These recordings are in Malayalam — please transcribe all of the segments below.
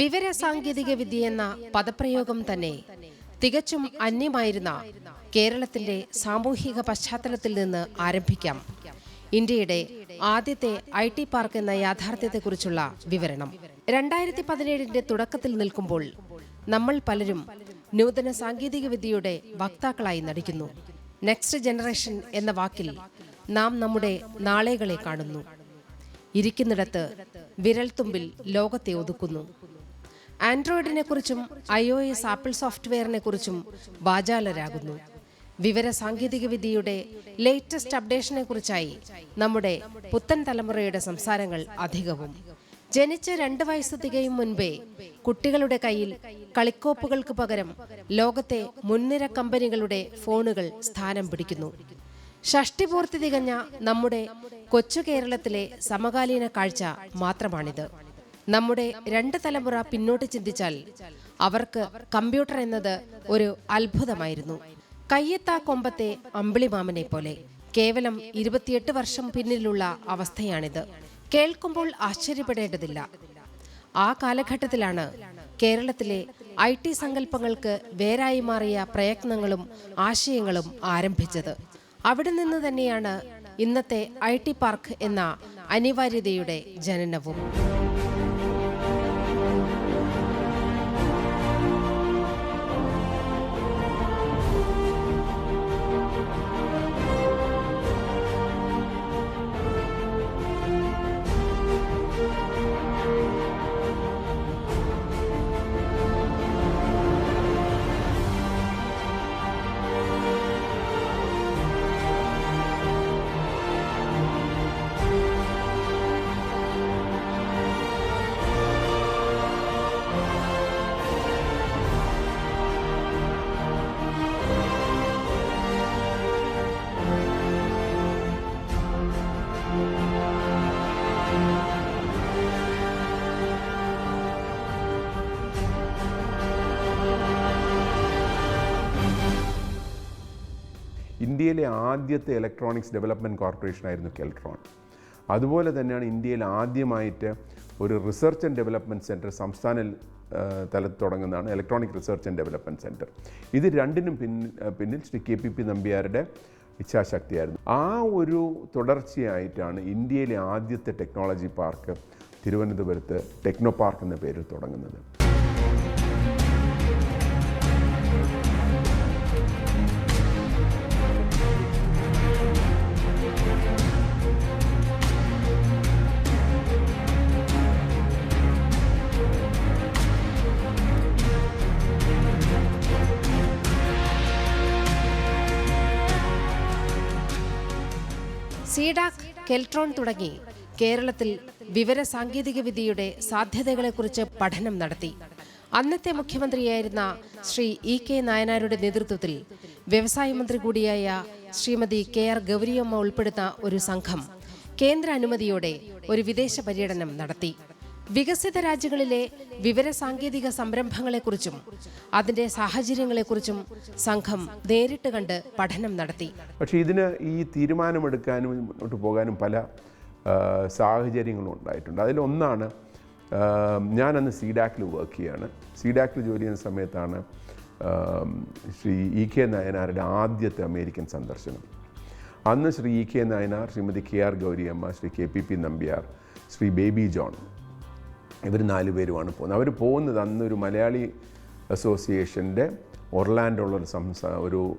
വിവരസാങ്കേതിക വിദ്യ എന്ന പദപ്രയോഗം തന്നെ തികച്ചും അന്യമായിരുന്ന കേരളത്തിന്റെ സാമൂഹിക പശ്ചാത്തലത്തിൽ നിന്ന് ആരംഭിക്കാം ഇന്ത്യയുടെ ആദ്യത്തെ IT പാർക്ക് എന്ന യാഥാർത്ഥ്യത്തെക്കുറിച്ചുള്ള വിവരണം. 2017 തുടക്കത്തിൽ നിൽക്കുമ്പോൾ നമ്മൾ പലരും നൂതന സാങ്കേതിക വിദ്യയുടെ വക്താക്കളായി നടിക്കുന്നു. നെക്സ്റ്റ് ജനറേഷൻ എന്ന വാക്കിൽ നാം നമ്മുടെ നാളെകളെ കാണുന്നു. ഇരിക്കുന്നിടത്ത് വിരൽത്തുമ്പിൽ ലോകത്തെ ഒതുക്കുന്നു. ആൻഡ്രോയിഡിനെ കുറിച്ചും iOS ആപ്പിൾ സോഫ്റ്റ്വെയറിനെ കുറിച്ചും വാചാലരാകുന്നു. വിവര സാങ്കേതിക വിദ്യയുടെ ലേറ്റസ്റ്റ് അപ്ഡേഷനെ കുറിച്ചായി നമ്മുടെ പുത്തൻ തലമുറയുടെ സംസാരങ്ങൾ അധികവും. ജനിച്ച് 2 വയസ്സ് തികയും മുൻപേ കുട്ടികളുടെ കയ്യിൽ കളിക്കോപ്പുകൾക്ക് പകരം ലോകത്തെ മുൻനിര കമ്പനികളുടെ ഫോണുകൾ സ്ഥാനം പിടിക്കുന്നു. ഷഷ്ടിപൂർത്തി തികഞ്ഞ നമ്മുടെ കൊച്ചു കേരളത്തിലെ സമകാലീന കാഴ്ച മാത്രമാണിത്. നമ്മുടെ 2 തലമുറ പിന്നോട്ട് ചിന്തിച്ചാൽ അവർക്ക് കമ്പ്യൂട്ടർ എന്നത് ഒരു അത്ഭുതമായിരുന്നു. കയ്യെത്താ കൊമ്പത്തെ അമ്പിളിമാമനെ പോലെ. കേവലം 28 വർഷം പിന്നിലുള്ള അവസ്ഥയാണിത്. കേൾക്കുമ്പോൾ ആശ്ചര്യപ്പെടേണ്ടതില്ല. ആ കാലഘട്ടത്തിലാണ് കേരളത്തിലെ IT സങ്കല്പങ്ങൾക്ക് വേരായി മാറിയ പ്രയത്നങ്ങളും ആശയങ്ങളും ആരംഭിച്ചത്. അവിടെ നിന്ന് തന്നെയാണ് ഇന്നത്തെ IT പാർക്ക് എന്ന അനിവാര്യതയുടെ ജനനവും. ഇന്ത്യയിലെ ആദ്യത്തെ ഇലക്ട്രോണിക്സ് ഡെവലപ്മെൻറ്റ് കോർപ്പറേഷനായിരുന്നു കെൽട്രോൺ. അതുപോലെ തന്നെയാണ് ഇന്ത്യയിൽ ആദ്യമായിട്ട് ഒരു റിസർച്ച് ആൻഡ് ഡെവലപ്മെൻറ്റ് സെൻറ്റർ സംസ്ഥാന തലത്തിൽ തുടങ്ങുന്നതാണ് electronic research and development centre. ഇത് രണ്ടിനും പിന്നിൽ ശ്രീ KPP നമ്പ്യാരുടെ ഇച്ഛാശക്തിയായിരുന്നു. ആ ഒരു തുടർച്ചയായിട്ടാണ് ഇന്ത്യയിലെ ആദ്യത്തെ ടെക്നോളജി പാർക്ക് തിരുവനന്തപുരത്ത് ടെക്നോ പാർക്ക് എന്ന പേരിൽ തുടങ്ങുന്നത്. സീഡാക്, കെൽട്രോൺ തുടങ്ങി കേരളത്തിൽ വിവര സാങ്കേതിക വിദ്യയുടെ സാധ്യതകളെക്കുറിച്ച് പഠനം നടത്തി. അന്നത്തെ മുഖ്യമന്ത്രിയായിരുന്ന ശ്രീ EK നായനാരുടെ നേതൃത്വത്തിൽ വ്യവസായ മന്ത്രി കൂടിയായ ശ്രീമതി KR ഗൗരിയമ്മ ഉൾപ്പെടുന്ന ഒരു സംഘം കേന്ദ്ര അനുമതിയോടെ ഒരു വിദേശ പര്യടനം നടത്തി. വികസിത രാജ്യങ്ങളിലെ വിവര സാങ്കേതിക സംരംഭങ്ങളെക്കുറിച്ചും അതിൻ്റെ സാഹചര്യങ്ങളെക്കുറിച്ചും സംഘം നേരിട്ട് കണ്ട് പഠനം നടത്തി. പക്ഷേ ഇതിന് ഈ തീരുമാനമെടുക്കാനും മുന്നോട്ട് പോകാനും പല സാഹചര്യങ്ങളും ഉണ്ടായിട്ടുണ്ട്. അതിലൊന്നാണ്, ഞാനന്ന് സീഡാക്കിൽ വർക്ക് ചെയ്യുകയാണ്. സീഡാക്കിൽ ജോലി ചെയ്യുന്ന സമയത്താണ് ശ്രീ EK നായനാരുടെ ആദ്യത്തെ അമേരിക്കൻ സന്ദർശനം. അന്ന് Shri EK Nayanar, Shrimati KR Gauriyamma, Shri KPP Nambiar, Shri Baby John, ഇവർ 4 പേരുമാണ് പോകുന്നത്. അവർ പോകുന്നത് അന്നൊരു മലയാളി അസോസിയേഷൻ്റെ ഒർലാൻഡോയുള്ള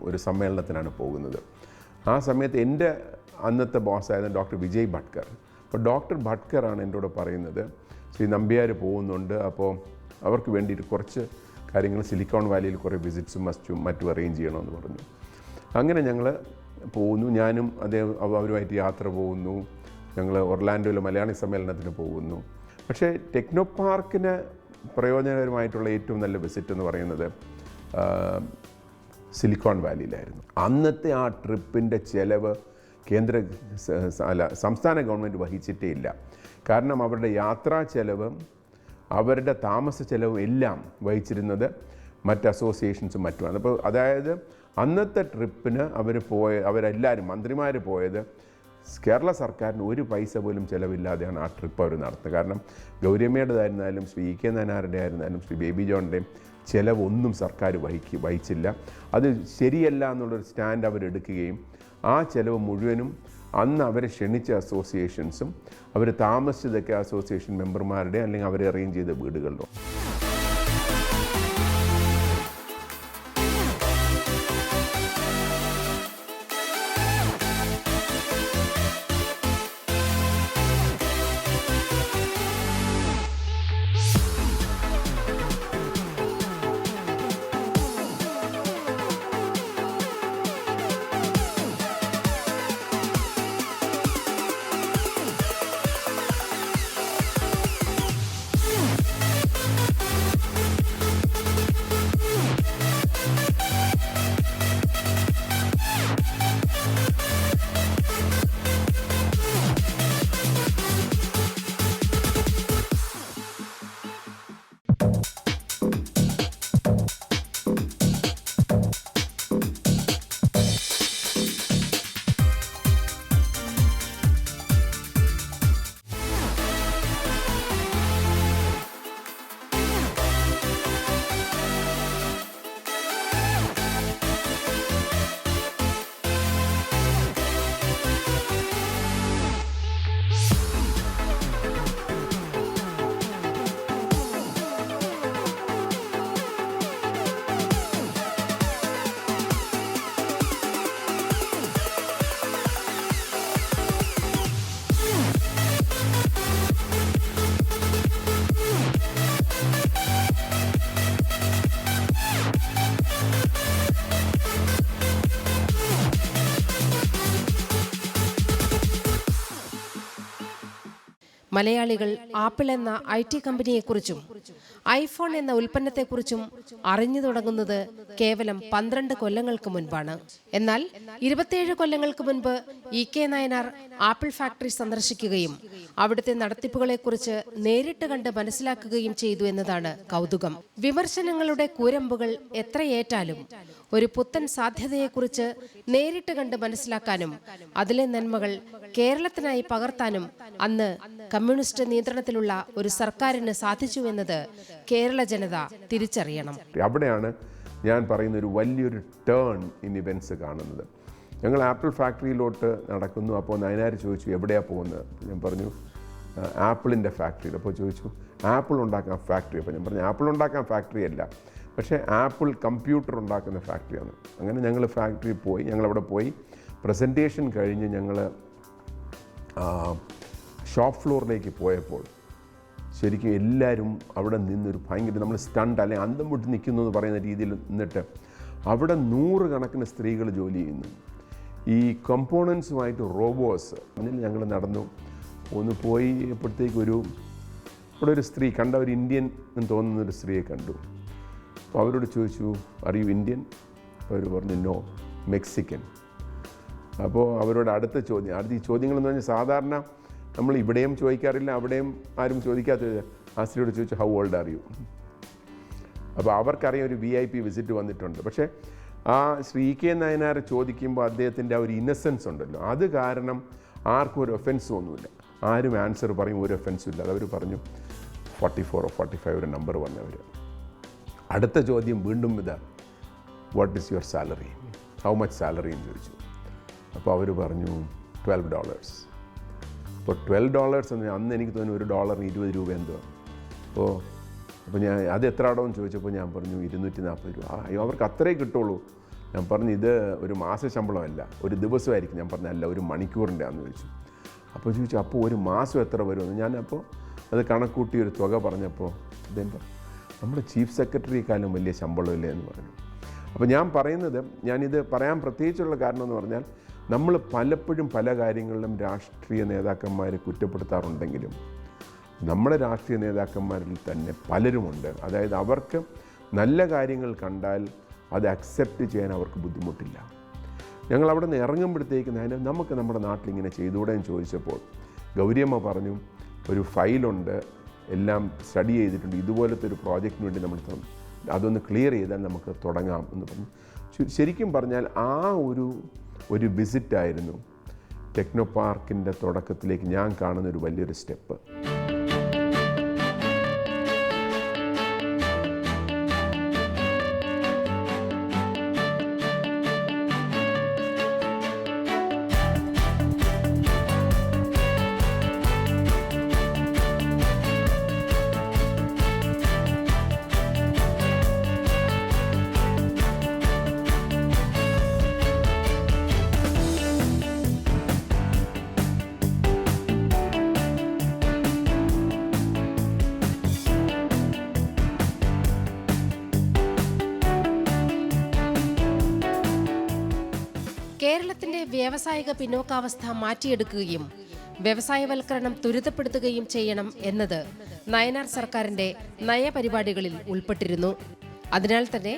ഒരു സമ്മേളനത്തിനാണ് പോകുന്നത്. ആ സമയത്ത് എൻ്റെ അന്നത്തെ ബോസായിരുന്നു ഡോക്ടർ വിജയ് ഭട്കർ. അപ്പോൾ ഡോക്ടർ ഭട്കറാണ് എൻ്റെ കൂടെ പറയുന്നത്, ശ്രീ നമ്പ്യാർ പോകുന്നുണ്ട്, അപ്പോൾ അവർക്ക് വേണ്ടിയിട്ട് കുറച്ച് കാര്യങ്ങൾ സിലിക്കോൺ വാലിയിൽ കുറേ വിസിറ്റ്സും മറ്റും അറേഞ്ച് ചെയ്യണമെന്ന് പറഞ്ഞു. അങ്ങനെ ഞങ്ങൾ പോകുന്നു. ഞാനും അവരുമായിട്ട് യാത്ര പോകുന്നു. ഞങ്ങൾ ഒർലാൻഡോയിലെ മലയാളി സമ്മേളനത്തിന് പോകുന്നു. പക്ഷേ ടെക്നോ പാർക്കിന് പ്രയോജനകരമായിട്ടുള്ള ഏറ്റവും നല്ല വിസിറ്റ് എന്ന് പറയുന്നത് സിലിക്കോൺ വാലിയിലായിരുന്നു. അന്നത്തെ ആ ട്രിപ്പിൻ്റെ ചിലവ് സംസ്ഥാന ഗവൺമെൻറ് വഹിച്ചിട്ടേ ഇല്ല. കാരണം അവരുടെ യാത്രാ ചെലവും അവരുടെ താമസ ചെലവും എല്ലാം വഹിച്ചിരുന്നത് മറ്റ് അസോസിയേഷൻസും മറ്റുമാണ്. അപ്പോൾ അതായത് അന്നത്തെ ട്രിപ്പിന് അവരെല്ലാവരും മന്ത്രിമാർ പോയത് കേരള സർക്കാരിന് ഒരു പൈസ പോലും ചിലവില്ലാതെയാണ് ആ ട്രിപ്പ് അവർ നടത്തുന്നത്. കാരണം ഗൗരിയമ്മയുടേതായിരുന്നാലും ശ്രീ ഇ കെ നായനാരുടെ ആയിരുന്നാലും ശ്രീ ബേബി ജോണിൻ്റെയും ചിലവൊന്നും സർക്കാർ വഹിച്ചില്ല. അത് ശരിയല്ല എന്നുള്ളൊരു സ്റ്റാൻഡ് അവരെടുക്കുകയും ആ ചിലവ് മുഴുവനും അന്ന് അവരെ ക്ഷണിച്ച അസോസിയേഷൻസും അവർ താമസിച്ചതൊക്കെ അസോസിയേഷൻ മെമ്പർമാരുടെ അല്ലെങ്കിൽ അവരെ അറേഞ്ച് ചെയ്ത വീടുകളിലോ. മലയാളികൾ ആപ്പിൾ എന്ന IT കമ്പനിയെക്കുറിച്ചും ഐഫോൺ എന്ന ഉൽപ്പന്നത്തെക്കുറിച്ചും അറിഞ്ഞു തുടങ്ങുന്നത് കേവലം 12 കൊല്ലങ്ങൾക്ക് മുൻപാണ്. എന്നാൽ 27 കൊല്ലങ്ങൾക്ക് മുൻപ് EK നായനാർ ആപ്പിൾ ഫാക്ടറി സന്ദർശിക്കുകയും അവിടുത്തെ നടത്തിപ്പുകളെക്കുറിച്ച് നേരിട്ട് കണ്ട് മനസ്സിലാക്കുകയും ചെയ്തു എന്നതാണ് കൗതുകം. വിമർശനങ്ങളുടെ കൂരമ്പുകൾ എത്രയേറ്റാലും ഒരു പുത്തൻ സാധ്യതയെക്കുറിച്ച് നേരിട്ട് കണ്ട് മനസ്സിലാക്കാനും അതിലെ നന്മകൾ കേരളത്തിനായി പകർത്താനും അന്ന് കമ്മ്യൂണിസ്റ്റ് നിയന്ത്രണത്തിലുള്ള ഒരു സർക്കാരിന് സാധിച്ചു എന്നത് കേരള ജനത തിരിച്ചറിയണം. അവിടെയാണ് ഞാൻ പറയുന്ന ഒരു വലിയൊരു ടേൺ ഇൻ ഇവൻറ്റ്സ് കാണുന്നത്. ഞങ്ങൾ ആപ്പിൾ ഫാക്ടറിയിലോട്ട് നടക്കുന്നു. അപ്പോൾ നയനാർ ചോദിച്ചു എവിടെയാണ് പോകുന്നത്. ഞാൻ പറഞ്ഞു ആപ്പിളിൻ്റെ ഫാക്ടറിയിൽ. അപ്പോൾ ചോദിച്ചു ആപ്പിൾ ഉണ്ടാക്കാൻ ഫാക്ടറി. അപ്പോൾ ഞാൻ പറഞ്ഞു ആപ്പിൾ ഉണ്ടാക്കാൻ ഫാക്ടറി അല്ല, പക്ഷേ ആപ്പിൾ കമ്പ്യൂട്ടർ ഉണ്ടാക്കുന്ന ഫാക്ടറിയാണ്. അങ്ങനെ ഞങ്ങൾ ഫാക്ടറിയിൽ പോയി. ഞങ്ങളവിടെ പോയി പ്രസൻറ്റേഷൻ കഴിഞ്ഞ് ഞങ്ങൾ ഷോപ്പ് ഫ്ലോറിലേക്ക് പോയപ്പോൾ ശരിക്കും എല്ലാവരും അവിടെ നിന്നൊരു ഭയങ്കര നമ്മൾ സ്റ്റണ്ട് അല്ലെങ്കിൽ അന്തം വിട്ട് നിൽക്കുന്നു എന്ന് പറയുന്ന രീതിയിൽ നിന്നിട്ട് അവിടെ 100 കണക്കിന് സ്ത്രീകൾ ജോലി ചെയ്യുന്നു. ഈ കമ്പോണൻസുമായിട്ട് റോബോസ് അതിൽ ഞങ്ങൾ നടന്നു ഒന്ന് പോയപ്പോഴത്തേക്ക് അവിടെ ഒരു സ്ത്രീ കണ്ട, ഒരു ഇന്ത്യൻ എന്ന് തോന്നുന്നൊരു സ്ത്രീയെ കണ്ടു. അപ്പോൾ അവരോട് ചോദിച്ചു ആർ യു ഇന്ത്യൻ? അവർ പറഞ്ഞു നോ, മെക്സിക്കൻ. അപ്പോൾ അവരോട് അടുത്ത ഈ ചോദ്യങ്ങളെന്ന് പറഞ്ഞാൽ സാധാരണ നമ്മൾ ഇവിടെയും ചോദിക്കാറില്ല, അവിടെയും ആരും ചോദിക്കാത്തത്. ആ സ്ത്രീയോട് ചോദിച്ചു ഹൗ ഓൾഡ് ആർ യു? അപ്പോൾ അവർക്കറിയാം ഒരു VIP വിസിറ്റ് വന്നിട്ടുണ്ട്. പക്ഷേ ആ ശ്രീ കെ നായനാർ ചോദിക്കുമ്പോൾ അദ്ദേഹത്തിൻ്റെ ആ ഒരു ഇന്നസെൻസ് ഉണ്ടല്ലോ, അത് കാരണം ആർക്കും ഒരു ഒഫൻസും ഒന്നുമില്ല. ആരും ആൻസർ പറയും, ഒരു ഒഫൻസും ഇല്ല. അതവർ പറഞ്ഞു 44 or 45 ഒരു നമ്പർ പറഞ്ഞവർ. അടുത്ത ചോദ്യം വീണ്ടും ഇതാ, what is your salary? How much salary എന്ന് ചോദിച്ചു. അപ്പോൾ അവർ പറഞ്ഞു $12. അപ്പോൾ $12 എന്ന് അന്ന് എനിക്ക് തോന്നുന്നു $1 20 രൂപ എന്തോ. അപ്പോൾ അപ്പോൾ ഞാൻ അത് എത്ര അടവെന്ന് ചോദിച്ചപ്പോൾ ഞാൻ പറഞ്ഞു 240 രൂപ. അയ്യോ, അവർക്ക് അത്രേ കിട്ടുള്ളൂ. ഞാൻ പറഞ്ഞു ഇത് ഒരു മാസ ശമ്പളമല്ല, ഒരു ദിവസമായിരിക്കും. ഞാൻ പറഞ്ഞു അല്ല, ഒരു മണിക്കൂറിൻ്റെ ആണെന്ന് ചോദിച്ചു. അപ്പോൾ ചോദിച്ചു അപ്പോൾ ഒരു മാസം എത്ര വരുമെന്ന്. ഞാനപ്പോൾ അത് കണക്കൂട്ടി ഒരു തുക പറഞ്ഞപ്പോൾ അദ്ദേഹം പറഞ്ഞു നമ്മുടെ ചീഫ് സെക്രട്ടറിയെക്കാളും വലിയ ശമ്പളമില്ലേ എന്ന് പറഞ്ഞു. അപ്പോൾ ഞാൻ പറയുന്നത്, ഞാനിത് പറയാൻ പ്രത്യേകിച്ചുള്ള കാരണം എന്ന് പറഞ്ഞാൽ നമ്മൾ പലപ്പോഴും പല കാര്യങ്ങളിലും രാഷ്ട്രീയ നേതാക്കന്മാരെ കുറ്റപ്പെടുത്താറുണ്ടെങ്കിലും നമ്മുടെ രാഷ്ട്രീയ നേതാക്കന്മാരിൽ തന്നെ പലരുമുണ്ട്, അതായത് അവർക്ക് നല്ല കാര്യങ്ങൾ കണ്ടാൽ അത് അക്സെപ്റ്റ് ചെയ്യാൻ അവർക്ക് ബുദ്ധിമുട്ടില്ല. ഞങ്ങൾ അവിടെ നിന്ന് ഇറങ്ങുമ്പോഴത്തേക്കും നമുക്ക് നമ്മുടെ നാട്ടിലിങ്ങനെ ചെയ്തുകൂടെയെന്ന് ചോദിച്ചപ്പോൾ ഗൗരിയമ്മ പറഞ്ഞു ഒരു ഫയലുണ്ട്, എല്ലാം സ്റ്റഡി ചെയ്തിട്ടുണ്ട്, ഇതുപോലത്തെ ഒരു പ്രോജക്റ്റിന് വേണ്ടി നമ്മൾ അതൊന്ന് ക്ലിയർ ചെയ്താൽ നമുക്ക് തുടങ്ങാം എന്ന് പറഞ്ഞു. ശരിക്കും പറഞ്ഞാൽ ആ ഒരു വിസിറ്റായിരുന്നു ടെക്നോ പാർക്കിൻ്റെ തുടക്കത്തിലേക്ക് ഞാൻ കാണുന്ന ഒരു വലിയൊരു സ്റ്റെപ്പ്. കേരളത്തിന്റെ വ്യാവസായിക പിന്നോക്കാവസ്ഥ മാറ്റിയെടുക്കുകയും വ്യവസായവൽക്കരണം ത്വരിതപ്പെടുത്തുകയും ചെയ്യണം എന്നത് നയനാർ സർക്കാരിന്റെ നയപരിപാടികളിൽ ഉൾപ്പെട്ടിരുന്നു. അതിനാൽ തന്നെ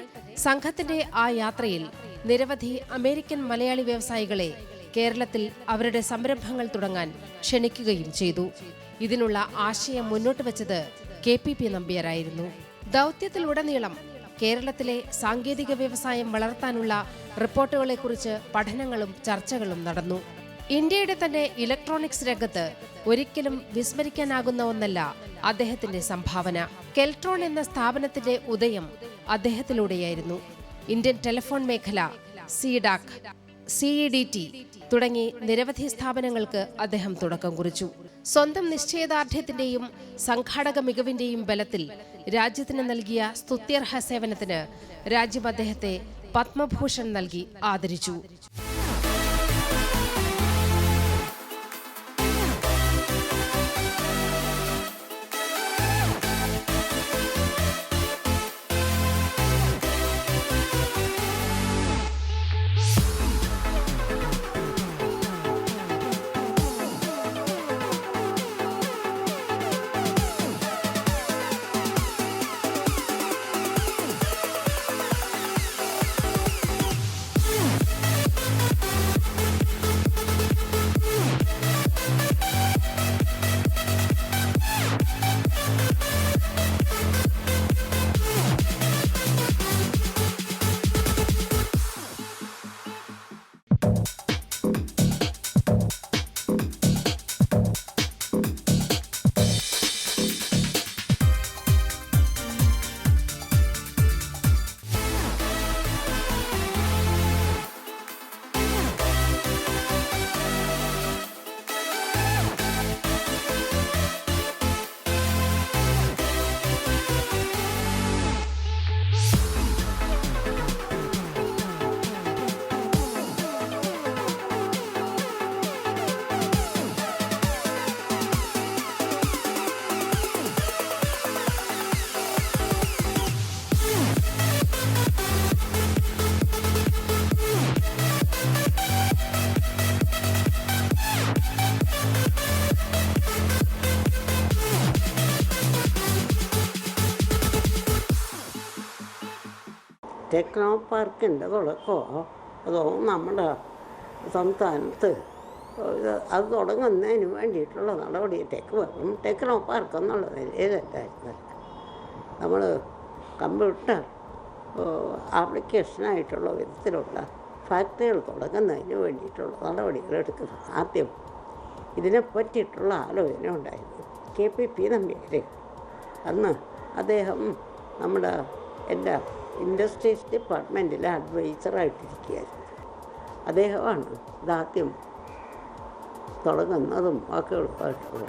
സംഘത്തിന്റെ ആ യാത്രയിൽ നിരവധി അമേരിക്കൻ മലയാളി വ്യവസായികളെ കേരളത്തിൽ അവരുടെ സംരംഭങ്ങൾ തുടങ്ങാൻ ക്ഷണിക്കുകയും ചെയ്തു. ഇതിനുള്ള ആശയം മുന്നോട്ട് വച്ചത് KPP നമ്പ്യാരായിരുന്നു. ദൗത്യത്തിലുടനീളം കേരളത്തിലെ സാങ്കേതിക വ്യവസായം വളർത്താനുള്ള റിപ്പോർട്ടുകളെക്കുറിച്ച് പഠനങ്ങളും ചർച്ചകളും നടന്നു. ഇന്ത്യയുടെ തന്നെ ഇലക്ട്രോണിക്സ് രംഗത്ത് ഒരിക്കലും വിസ്മരിക്കാനാകുന്ന ഒന്നല്ല അദ്ദേഹത്തിന്റെ സംഭാവന. കെൽട്രോൺ എന്ന സ്ഥാപനത്തിന്റെ ഉദയം അദ്ദേഹത്തിലൂടെയായിരുന്നു. ഇന്ത്യൻ ടെലിഫോൺ മേഖല, CDAC, CEDT തുടങ്ങി നിരവധി സ്ഥാപനങ്ങൾക്ക് അദ്ദേഹം തുടക്കം കുറിച്ചു. സ്വന്തം നിശ്ചയദാർഢ്യത്തിന്റെയും സംഘാടക മികവിന്റെയും ബലത്തിൽ രാജ്യത്തിന് നൽകിയ സ്തുത്യർഹ സേവനത്തിന് രാജ്യം അദ്ദേഹത്തെ പത്മഭൂഷൺ നൽകി ആദരിച്ചു. ടെക്നോ പാർക്കിൻ്റെ തുടക്കമോ അതോ നമ്മുടെ സംസ്ഥാനത്ത് അത് തുടങ്ങുന്നതിന് വേണ്ടിയിട്ടുള്ള നടപടി ടെക്നോ പാർക്ക് എന്നുള്ള നിലയിലല്ലായിരുന്നല്ല. നമ്മൾ കമ്പ്യൂട്ടർ ആപ്ലിക്കേഷനായിട്ടുള്ള വിധത്തിലുള്ള ഫാക്ടറികൾ തുടങ്ങുന്നതിന് വേണ്ടിയിട്ടുള്ള നടപടികൾ എടുക്കുന്നത്. ആദ്യം ഇതിനെ പറ്റിയിട്ടുള്ള ആലോചന ഉണ്ടായിരുന്നു. KPP നമ്പ്യാർ അന്ന് അദ്ദേഹം നമ്മുടെ എല്ലാ ഇൻഡസ്ട്രീസ് ഡിപ്പാർട്ട്മെൻറ്റിലെ അഡ്വൈസറായിട്ടിരിക്കുകയായിരുന്നു. അദ്ദേഹമാണ് ഇതാദ്യം തുടങ്ങുന്നതും ഒക്കെ എളുപ്പമായിട്ടുള്ളത്.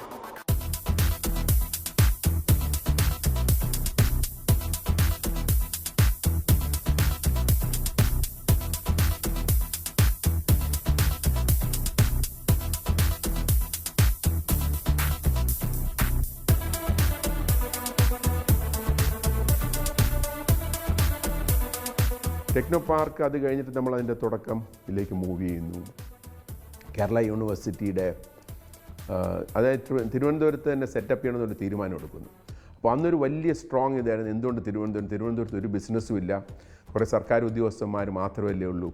ടെക്നോ പാർക്ക് അത് കഴിഞ്ഞിട്ട് നമ്മൾ അതിൻ്റെ തുടക്കത്തിലേക്ക് മൂവ് ചെയ്യുന്നു. കേരള യൂണിവേഴ്സിറ്റിയുടെ അതായത് തിരുവനന്തപുരത്ത് തന്നെ സെറ്റപ്പ് ചെയ്യണമെന്നൊരു തീരുമാനം എടുക്കുന്നു. അപ്പോൾ അന്നൊരു വലിയ സ്ട്രോങ് ഇതായിരുന്നു, എന്തുകൊണ്ട് തിരുവനന്തപുരത്ത് ഒരു ബിസിനസ്സും ഇല്ല, കുറേ സർക്കാർ ഉദ്യോഗസ്ഥന്മാർ മാത്രമല്ലേ ഉള്ളൂ,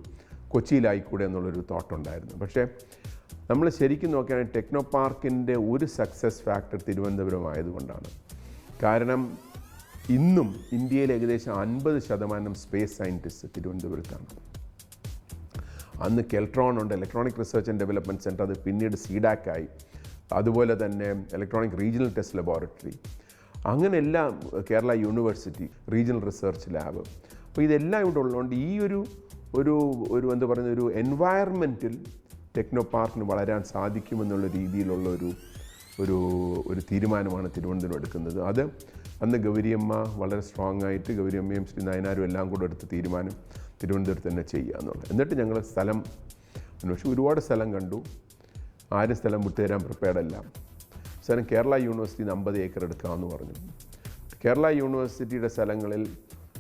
കൊച്ചിയിലായിക്കൂടെ എന്നുള്ളൊരു തോട്ടുണ്ടായിരുന്നു. പക്ഷേ നമ്മൾ ശരിക്കും നോക്കുകയാണെങ്കിൽ ടെക്നോ പാർക്കിൻ്റെ ഒരു സക്സസ് ഫാക്ടർ തിരുവനന്തപുരം ആയതുകൊണ്ടാണ്. കാരണം ഇന്നും ഇന്ത്യയിൽ ഏകദേശം 50% സ്പേസ് സയൻറ്റിസ്റ്റ് തിരുവനന്തപുരത്താണ്. അന്ന് കെൽട്രോൺ ഉണ്ട്, electronic research and development centre, അത് പിന്നീട് CDAC ആയി. അതുപോലെ തന്നെ ഇലക്ട്രോണിക് റീജിയണൽ ടെസ്റ്റ് ലബോറട്ടറി, അങ്ങനെ എല്ലാം Kerala university regional research lab. അപ്പോൾ ഇതെല്ലാം ഇവിടെ ഉള്ളതുകൊണ്ട് ഈ ഒരു എന്താ പറയുന്ന ഒരു എൻവയറമെൻറ്റിൽ ടെക്നോ പാർക്കിന് വളരാൻ സാധിക്കുമെന്നുള്ള രീതിയിലുള്ള ഒരു തീരുമാനമാണ് തിരുവനന്തപുരം എടുക്കുന്നത്. അത് അന്ന് ഗൗരിയമ്മ വളരെ സ്ട്രോങ് ആയിട്ട്, ഗൗരിയമ്മയും ശ്രീ നയനാരും എല്ലാം കൂടെ എടുത്ത തീരുമാനം തിരുവനന്തപുരത്ത് തന്നെ ചെയ്യുക എന്നുള്ളത്. എന്നിട്ട് ഞങ്ങൾ സ്ഥലം അന്വേഷിച്ചു, ഒരുപാട് സ്ഥലം കണ്ടു, ആരും സ്ഥലം വിട്ടുതരാൻ പ്രിപ്പയർഡല്ല. അവസാനം കേരള യൂണിവേഴ്സിറ്റിയിൽ 50 ഏക്കർ എടുക്കാമെന്ന് പറഞ്ഞു. കേരള യൂണിവേഴ്സിറ്റിയുടെ സ്ഥലങ്ങളിൽ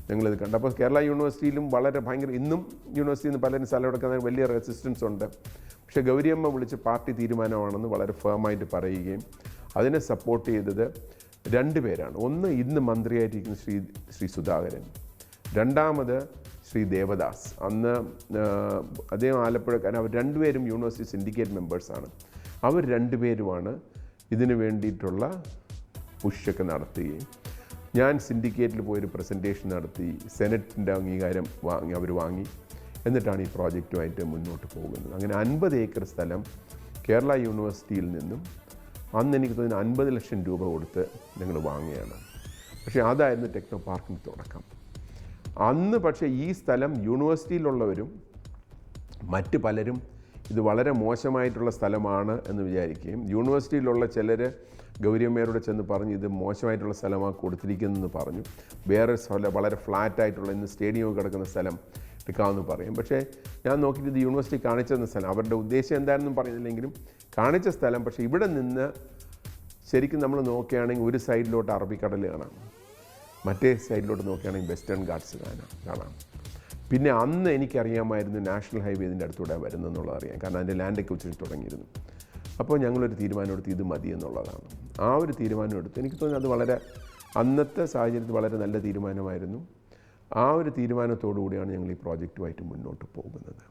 ഞങ്ങളിത് കണ്ടു. അപ്പോൾ കേരള യൂണിവേഴ്സിറ്റിയിലും വളരെ ഭയങ്കര, ഇന്നും യൂണിവേഴ്സിറ്റിയിൽ നിന്ന് പലരും സ്ഥലം എടുക്കാൻ വലിയ റെസിസ്റ്റൻസ് ഉണ്ട്. പക്ഷേ ഗൗരിയമ്മ വിളിച്ച് പാർട്ടി തീരുമാനമാണെന്ന് വളരെ ഫേമായിട്ട് പറയുകയും അതിനെ സപ്പോർട്ട് ചെയ്തത് 2 പേരാണ്. ഒന്ന് ഇന്ന് മന്ത്രിയായിട്ടിരിക്കുന്ന ശ്രീ സുധാകരൻ, രണ്ടാമത് ശ്രീ ദേവദാസ്. അന്ന് അദ്ദേഹം ആലപ്പുഴക്കാരൻ. അവർ 2 പേരും യൂണിവേഴ്സിറ്റി സിൻഡിക്കേറ്റ് മെമ്പേഴ്സാണ്. അവർ 2 പേരുമാണ് ഇതിന് വേണ്ടിയിട്ടുള്ള പുഷൊക്കെ നടത്തുകയും ഞാൻ സിൻഡിക്കേറ്റിൽ പോയൊരു പ്രസൻറ്റേഷൻ നടത്തി, സെനറ്റിൻ്റെ അംഗീകാരം അവർ വാങ്ങി. എന്നിട്ടാണ് ഈ പ്രോജക്റ്റുമായിട്ട് മുന്നോട്ട് പോകുന്നത്. അങ്ങനെ 50 ഏക്കർ സ്ഥലം കേരള യൂണിവേഴ്സിറ്റിയിൽ നിന്നും അന്ന് എനിക്ക് തോന്നുന്നു 50 ലക്ഷം രൂപ കൊടുത്ത് ഞങ്ങൾ വാങ്ങുകയാണ്. പക്ഷേ അതായിരുന്നു ടെക്നോ പാർക്കിന് തുടക്കം. അന്ന് പക്ഷേ ഈ സ്ഥലം യൂണിവേഴ്സിറ്റിയിലുള്ളവരും മറ്റ് പലരും ഇത് വളരെ മോശമായിട്ടുള്ള സ്ഥലമാണ് എന്ന് വിചാരിക്കുകയും, യൂണിവേഴ്സിറ്റിയിലുള്ള ചിലർ ഗൗരിയമ്മയോട് ചെന്ന് പറഞ്ഞ് ഇത് മോശമായിട്ടുള്ള സ്ഥലമാണ് കൊടുത്തിരിക്കുന്നതെന്ന് പറഞ്ഞു. വേറെ സ്ഥലം വളരെ ഫ്ലാറ്റായിട്ടുള്ള ഇന്ന് സ്റ്റേഡിയം കിടക്കുന്ന സ്ഥലം എടുക്കാമെന്ന് പറയും. പക്ഷേ ഞാൻ നോക്കിയിട്ട് ഇത് യൂണിവേഴ്സിറ്റി കാണിച്ചെന്ന സ്ഥലം, അവരുടെ ഉദ്ദേശം എന്താണെന്നും പറയുന്നില്ലെങ്കിലും കാണിച്ച സ്ഥലം. പക്ഷേ ഇവിടെ നിന്ന് ശരിക്കും നമ്മൾ നോക്കുകയാണെങ്കിൽ ഒരു സൈഡിലോട്ട് അറബിക്കടൽ കാണാം, മറ്റേ സൈഡിലോട്ട് നോക്കുകയാണെങ്കിൽ വെസ്റ്റേൺ ഗാട്ട്സ് കാണാം. പിന്നെ അന്ന് എനിക്കറിയാമായിരുന്നു നാഷണൽ ഹൈവേ ഇതിൻ്റെ അടുത്തൂടെ വരുന്നതെന്നുള്ളത് അറിയാം, കാരണം അതിൻ്റെ ലാൻഡൊക്കെ വെച്ചിട്ട് തുടങ്ങിയിരുന്നു. അപ്പോൾ ഞങ്ങളൊരു തീരുമാനം എടുത്ത് ഇത് മതി എന്നുള്ളതാണ്. ആ ഒരു തീരുമാനം എടുത്ത് എനിക്ക് തോന്നുന്നു അത് വളരെ അന്നത്തെ സാഹചര്യത്തിൽ വളരെ നല്ല തീരുമാനമായിരുന്നു. ആ ഒരു തീരുമാനത്തോടു കൂടിയാണ് ഞങ്ങൾ ഈ പ്രോജക്റ്റുമായിട്ട് മുന്നോട്ട് പോകുന്നത്.